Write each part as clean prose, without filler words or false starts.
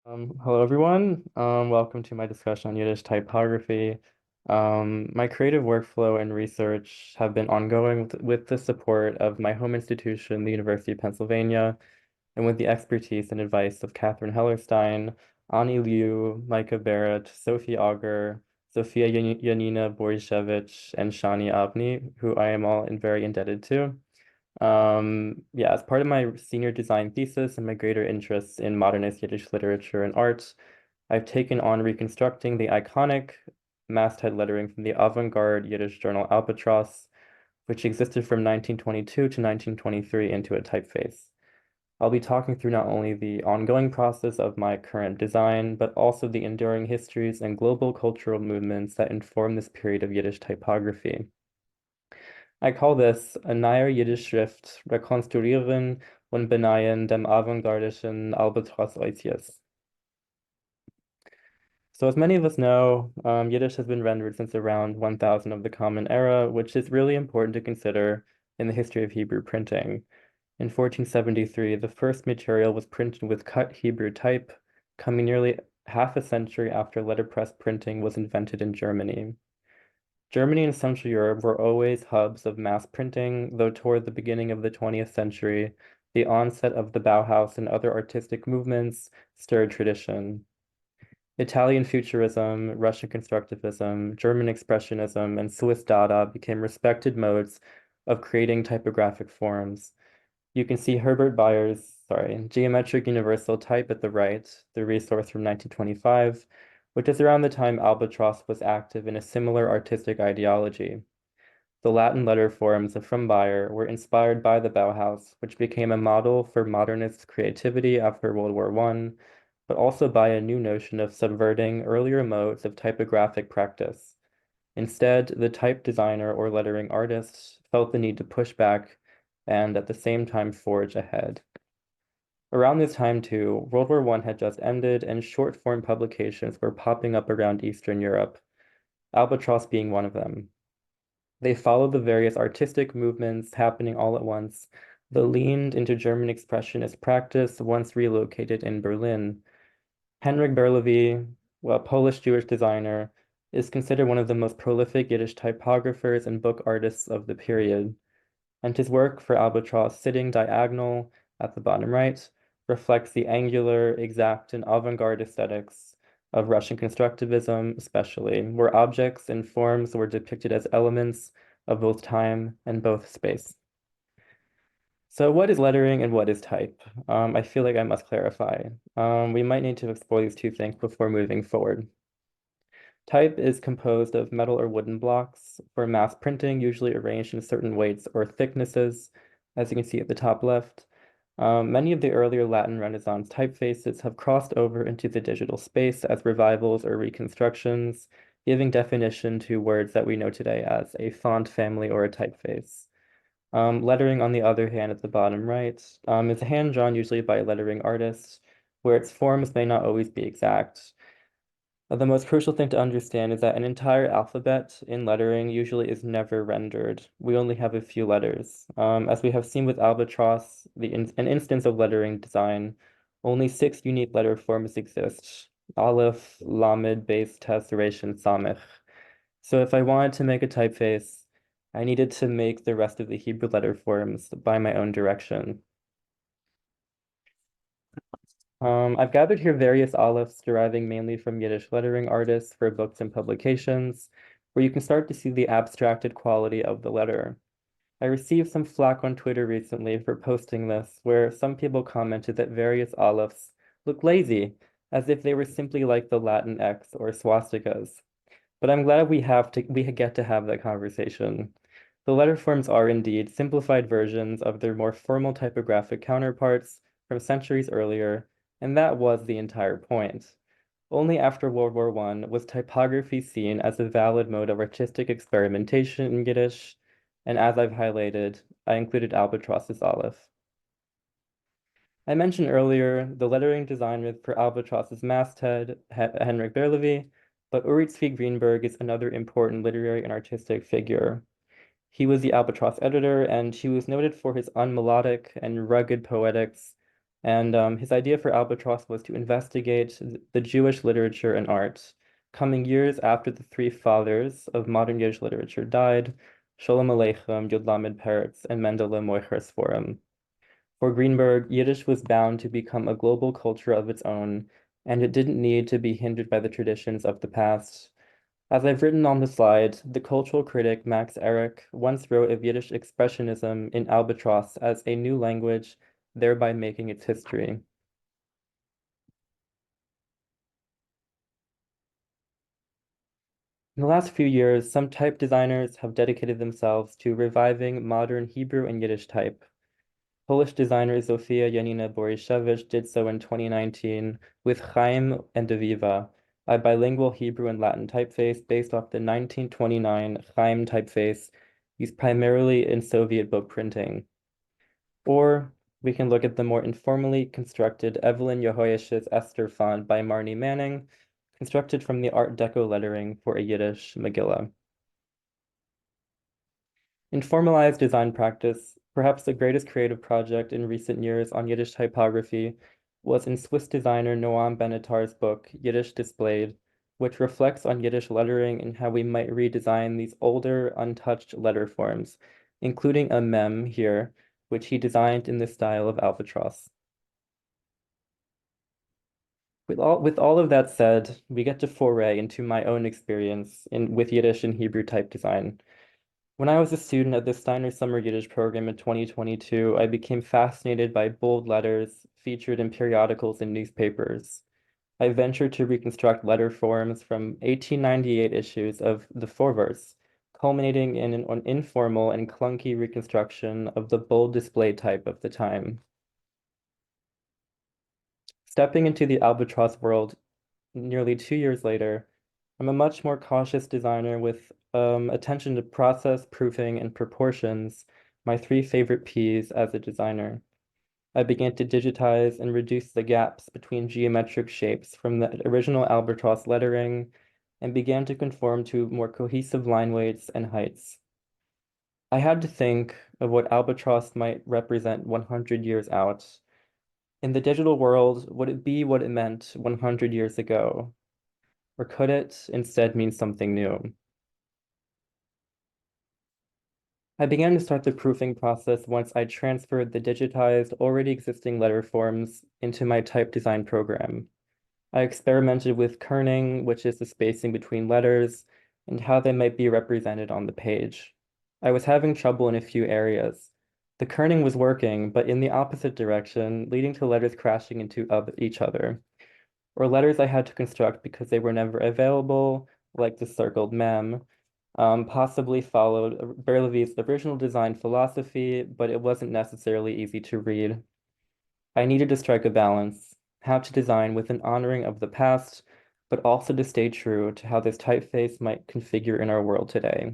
Hello everyone. Welcome to my discussion on Yiddish typography. My creative workflow and research have been ongoing with the support of my home institution, the University of Pennsylvania, and with the expertise and advice of Catherine Hellerstein, Ani Liu, Micah Barrett, Sophie Auger, Sophia Yanina Borishevich, and Shani Abni, who I am all very indebted to. Yeah, as part of my senior design thesis and my greater interests in modernist Yiddish literature and art, I've taken on reconstructing the iconic masthead lettering from the avant-garde Yiddish journal Albatros, which existed from 1922 to 1923 into a typeface. I'll be talking through not only the ongoing process of my current design, but also the enduring histories and global cultural movements that inform this period of Yiddish typography. I call this a neuer Yiddish Schrift rekonstruieren und beneien dem avantgardischen Albatros Oitius. So as many of us know, Yiddish has been rendered since around 1000 of the Common Era, which is really important to consider in the history of Hebrew printing. In 1473, the first material was printed with cut Hebrew type, coming nearly half a century after letterpress printing was invented in Germany. Germany and Central Europe were always hubs of mass printing, though toward the beginning of the 20th century, the onset of the Bauhaus and other artistic movements stirred tradition. Italian Futurism, Russian Constructivism, German Expressionism, and Swiss Dada became respected modes of creating typographic forms. You can see Herbert Bayer's, Geometric Universal Type at the right, the resource from 1925, which is around the time Albatros was active in a similar artistic ideology. The Latin letter forms from Bayer were inspired by the Bauhaus, which became a model for modernist creativity after World War I, but also by a new notion of subverting earlier modes of typographic practice. Instead, the type designer or lettering artist felt the need to push back and at the same time forge ahead. Around this time, too, World War I had just ended and short-form publications were popping up around Eastern Europe, Albatross being one of them. They followed the various artistic movements happening all at once, but leaned into German expressionist practice once relocated in Berlin. Henryk Berlewy, a Polish-Jewish designer, is considered one of the most prolific Yiddish typographers and book artists of the period, and his work for Albatross sitting diagonal at the bottom right reflects the angular, exact, and avant-garde aesthetics of Russian constructivism, especially, where objects and forms were depicted as elements of both time and both space. So what is lettering and what is type? I feel like I must clarify. We might need to explore these two things before moving forward. Type is composed of metal or wooden blocks for mass printing, usually arranged in certain weights or thicknesses, as you can see at the top left. Many of the earlier Latin Renaissance typefaces have crossed over into the digital space as revivals or reconstructions, giving definition to words that we know today as a font family or a typeface. Lettering, on the other hand, at the bottom right, is hand-drawn usually by a lettering artist, where its forms may not always be exact. The most crucial thing to understand is that an entire alphabet in lettering usually is never rendered. We only have a few letters. As we have seen with Albatross, an instance of lettering design, only 6 unique letter forms exist. Aleph, Lamed, Beis, Tes, Resh, and Samech. So if I wanted to make a typeface, I needed to make the rest of the Hebrew letter forms by my own direction. I've gathered here various Alefs deriving mainly from Yiddish lettering artists for books and publications, where you can start to see the abstracted quality of the letter. I received some flack on Twitter recently for posting this, where some people commented that various Alefs look lazy, as if they were simply like the Latin X or swastikas. But I'm glad we get to have that conversation. The letter forms are indeed simplified versions of their more formal typographic counterparts from centuries earlier, and that was the entire point. Only after World War I was typography seen as a valid mode of artistic experimentation in Yiddish, and as I've highlighted, I included Albatross's Aleph. I mentioned earlier the lettering designer for Albatross's masthead, Henrik Berlewy, but Uri Zvi Greenberg is another important literary and artistic figure. He was the Albatross editor, and he was noted for his unmelodic and rugged poetics, And his idea for Albatros was to investigate the Jewish literature and art, coming years after the three fathers of modern Yiddish literature died, Sholem Aleichem, Yud Lamed Peretz, and Mendele Moicher Sforim. For Greenberg, Yiddish was bound to become a global culture of its own, and it didn't need to be hindered by the traditions of the past. As I've written on the slide, the cultural critic Max Erich once wrote of Yiddish expressionism in Albatros as a new language, thereby making its history. In the last few years, some type designers have dedicated themselves to reviving modern Hebrew and Yiddish type. Polish designer Zofia Janina Borishevich did so in 2019 with Chaim and Aviva, a bilingual Hebrew and Latin typeface based off the 1929 Chaim typeface used primarily in Soviet book printing. Or we can look at the more informally constructed Evelyn Yehoyash's Esther font by Marnie Manning, constructed from the Art Deco lettering for a Yiddish Megillah. In formalized design practice, perhaps the greatest creative project in recent years on Yiddish typography was in Swiss designer Noam Benatar's book, Yiddish Displayed, which reflects on Yiddish lettering and how we might redesign these older, untouched letter forms, including a mem here, which he designed in the style of Albatros. With all of that said, we get to foray into my own experience with Yiddish and Hebrew type design. When I was a student at the Steiner Summer Yiddish program in 2022, I became fascinated by bold letters featured in periodicals and newspapers. I ventured to reconstruct letter forms from 1898 issues of the Vorwärts, culminating in an informal and clunky reconstruction of the bold display type of the time. Stepping into the Albatross world nearly 2 years later, I'm a much more cautious designer with attention to process, proofing, and proportions, my three favorite P's as a designer. I began to digitize and reduce the gaps between geometric shapes from the original Albatross lettering and began to conform to more cohesive line weights and heights. I had to think of what Albatross might represent 100 years out. In the digital world, would it be what it meant 100 years ago? Or could it instead mean something new? I began to start the proofing process once I transferred the digitized, already existing letter forms into my type design program. I experimented with kerning, which is the spacing between letters, and how they might be represented on the page. I was having trouble in a few areas. The kerning was working, but in the opposite direction, leading to letters crashing into each other, or letters I had to construct because they were never available, like the circled mem, possibly followed Berlevy's original design philosophy, but it wasn't necessarily easy to read. I needed to strike a balance, how to design with an honoring of the past, but also to stay true to how this typeface might configure in our world today.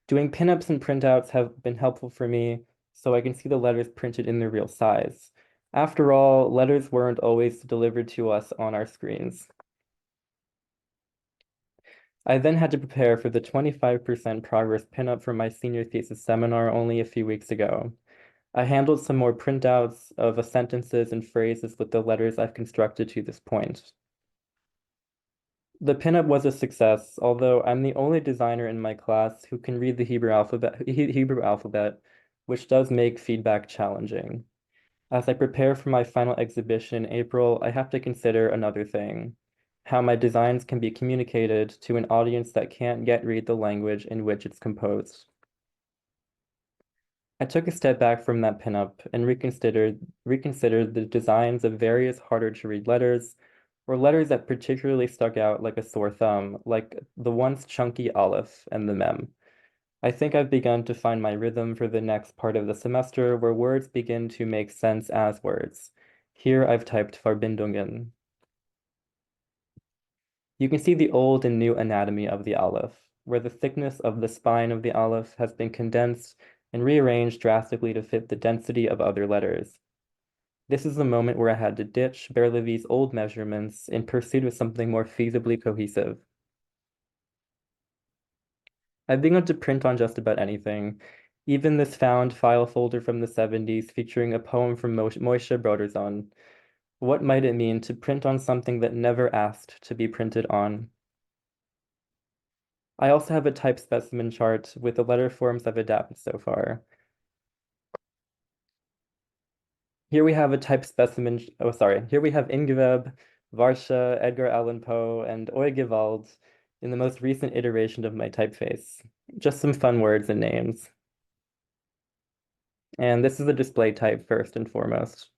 Doing pinups and printouts have been helpful for me, so I can see the letters printed in their real size. After all, letters weren't always delivered to us on our screens. I then had to prepare for the 25% progress pinup for my senior thesis seminar only a few weeks ago. I handled some more printouts of sentences and phrases with the letters I've constructed to this point. The pinup was a success, although I'm the only designer in my class who can read the Hebrew alphabet, which does make feedback challenging. As I prepare for my final exhibition in April, I have to consider another thing, how my designs can be communicated to an audience that can't yet read the language in which it's composed. I took a step back from that pinup and reconsidered the designs of various harder to read letters, or letters that particularly stuck out like a sore thumb, like the once chunky Aleph and the Mem. I think I've begun to find my rhythm for the next part of the semester where words begin to make sense as words. Here I've typed Farbindungen. You can see the old and new anatomy of the Aleph, where the thickness of the spine of the Aleph has been condensed and rearranged drastically to fit the density of other letters. This is the moment where I had to ditch Berlevy's old measurements in pursuit of something more feasibly cohesive. I've begun to print on just about anything, Even this found file folder from the 70s featuring a poem from Moshe Broderzon. What might it mean to print on something that never asked to be printed on? I also have a type specimen chart with the letter forms I've adapted so far. Here we have a type specimen, oh sorry, here we have Ingeweb, Varsha, Edgar Allan Poe, and Oegewald in the most recent iteration of my typeface. Just some fun words and names. And this is a display type first and foremost.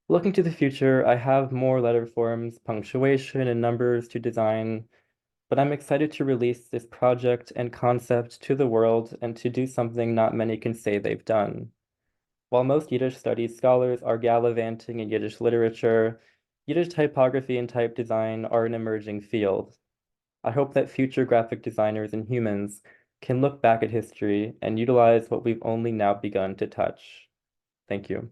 Looking to the future, I have more letter forms, punctuation, and numbers to design, but I'm excited to release this project and concept to the world and to do something not many can say they've done. While most Yiddish studies scholars are gallivanting in Yiddish literature, Yiddish typography and type design are an emerging field. I hope that future graphic designers and humans can look back at history and utilize what we've only now begun to touch. Thank you.